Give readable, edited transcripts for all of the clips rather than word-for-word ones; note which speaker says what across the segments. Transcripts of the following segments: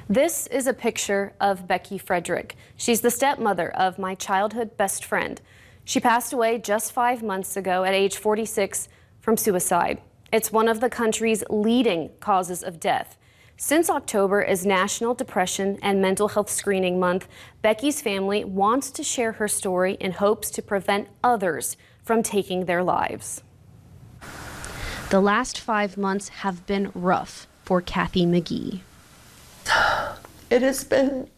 Speaker 1: This is a picture of Becky Frederick. She's the stepmother of my childhood best friend. She passed away just 5 months ago at age 46 from suicide. It's one of the country's leading causes of death. Since October is National Depression and Mental Health Screening Month, Becky's family wants to share her story in hopes to prevent others from taking their lives. The last 5 months have been rough for Cathy McGee.
Speaker 2: It has been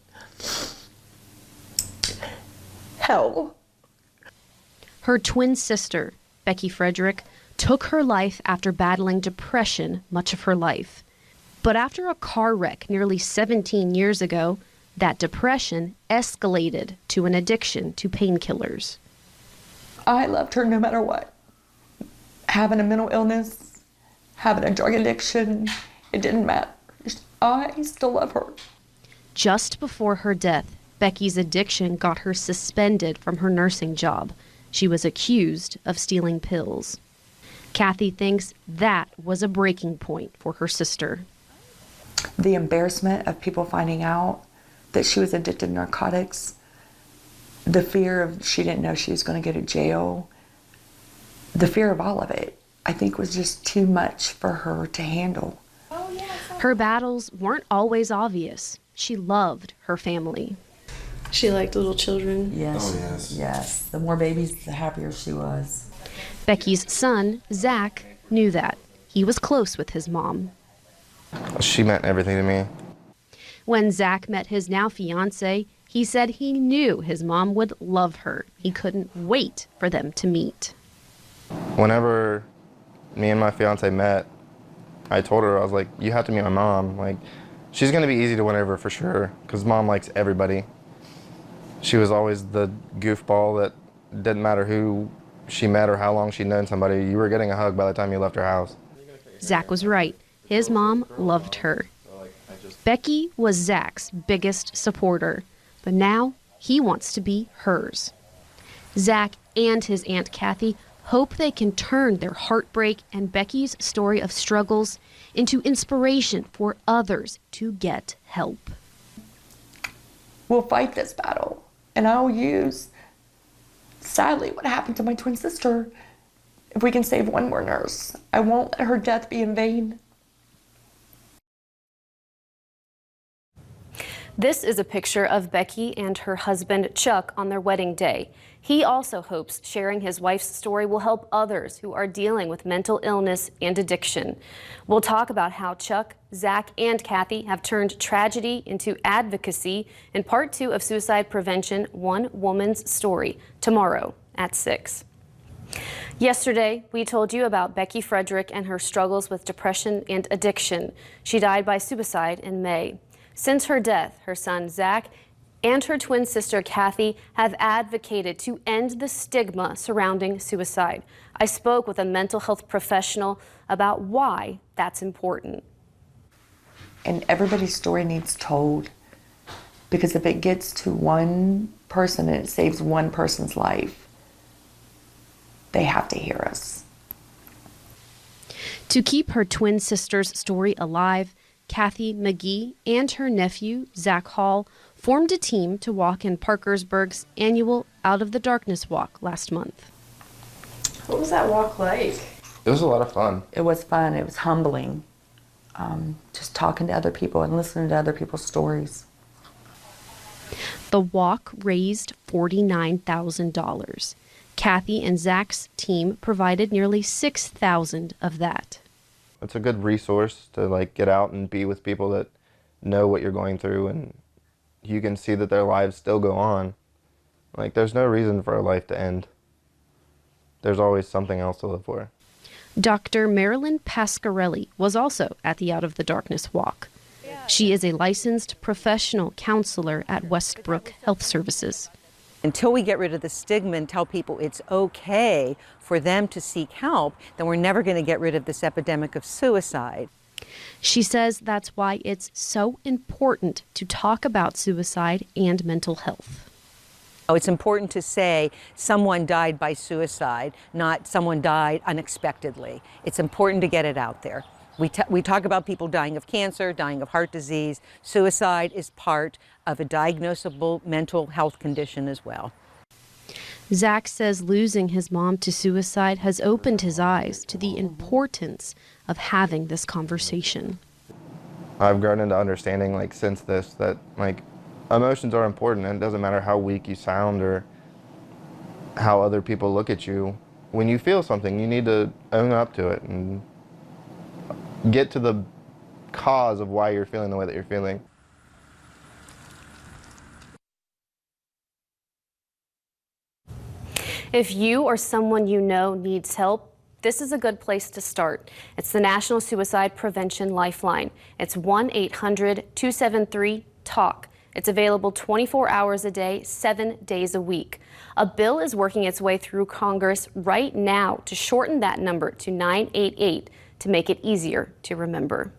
Speaker 2: hell.
Speaker 1: Her twin sister, Becky Frederick, took her life after battling depression much of her life. But after a car wreck nearly 17 years ago, that depression escalated to an addiction to painkillers.
Speaker 2: I loved her no matter what. Having a mental illness, having a drug addiction, it didn't matter. I still love her.
Speaker 1: Just before her death, Becky's addiction got her suspended from her nursing job. She was accused of stealing pills. Cathy thinks that was a breaking point for her sister.
Speaker 2: The embarrassment of people finding out that she was addicted to narcotics, the fear of she didn't know she was going to go to jail, the fear of all of it, I think was just too much for her to handle.
Speaker 1: Her battles weren't always obvious. She loved her family.
Speaker 3: She liked little children.
Speaker 2: Yes,
Speaker 4: oh, yes.
Speaker 2: Yes. The more babies, the happier she was.
Speaker 1: Becky's son, Zach, knew that. He was close with his mom.
Speaker 4: She meant everything to me.
Speaker 1: When Zach met his now fiance, he said he knew his mom would love her. He couldn't wait for them to meet.
Speaker 4: Whenever me and my fiance met, I told her, I was like, you have to meet my mom. Like, she's going to be easy to win over for sure, because mom likes everybody. She was always the goofball that didn't matter who she met or how long she'd known somebody, you were getting a hug by the time you left her house.
Speaker 1: Zach was right. His mom loved her. Becky was Zach's biggest supporter, but now he wants to be hers. Zach and his Aunt Cathy hope they can turn their heartbreak and Becky's story of struggles into inspiration for others to get help.
Speaker 2: We'll fight this battle, and I'll use, sadly, what happened to my twin sister. If we can save one more nurse, I won't let her death be in vain.
Speaker 1: This is a picture of Becky and her husband, Chuck, on their wedding day. He also hopes sharing his wife's story will help others who are dealing with mental illness and addiction. We'll talk about how Chuck, Zach, and Cathy have turned tragedy into advocacy in part 2 of Suicide Prevention, One Woman's Story, tomorrow at 6. Yesterday, we told you about Becky Frederick and her struggles with depression and addiction. She died by suicide in May. Since her death, her son Zach and her twin sister Cathy have advocated to end the stigma surrounding suicide. I spoke with a mental health professional about why that's important.
Speaker 2: And everybody's story needs told, because if it gets to one person and it saves one person's life, they have to hear us.
Speaker 1: To keep her twin sister's story alive, Cathy McGee and her nephew, Zach Hall, formed a team to walk in Parkersburg's annual Out of the Darkness walk last month.
Speaker 3: What was that walk like?
Speaker 4: It was a lot of fun.
Speaker 2: It was fun. It was humbling. Just talking to other people and listening to other people's stories.
Speaker 1: The walk raised $49,000. Cathy and Zach's team provided nearly $6,000 of that.
Speaker 4: It's a good resource to like get out and be with people that know what you're going through, and you can see that their lives still go on. Like, there's no reason for a life to end. There's always something else to live for.
Speaker 1: Dr. Marilyn Pascarelli was also at the Out of the Darkness walk. She is a licensed professional counselor at Westbrook Health Services.
Speaker 5: Until we get rid of the stigma and tell people it's okay for them to seek help, then we're never going to get rid of this epidemic of suicide.
Speaker 1: She says that's why it's so important to talk about suicide and mental health.
Speaker 5: Oh, it's important to say someone died by suicide, not someone died unexpectedly. It's important to get it out there. We talk about people dying of cancer, dying of heart disease. Suicide is part of a diagnosable mental health condition as well.
Speaker 1: Zach says losing his mom to suicide has opened his eyes to the importance of having this conversation.
Speaker 4: I've grown into understanding, like, since this, that, like, emotions are important, and it doesn't matter how weak you sound or how other people look at you. When you feel something, you need to own up to it and get to the cause of why you're feeling the way that you're feeling.
Speaker 1: If you or someone you know needs help, this is a good place to start. It's the National Suicide Prevention Lifeline. It's 1-800-273-TALK. It's available 24 hours a day, 7 days a week. A bill is working its way through Congress right now to shorten that number to 988 to make it easier to remember.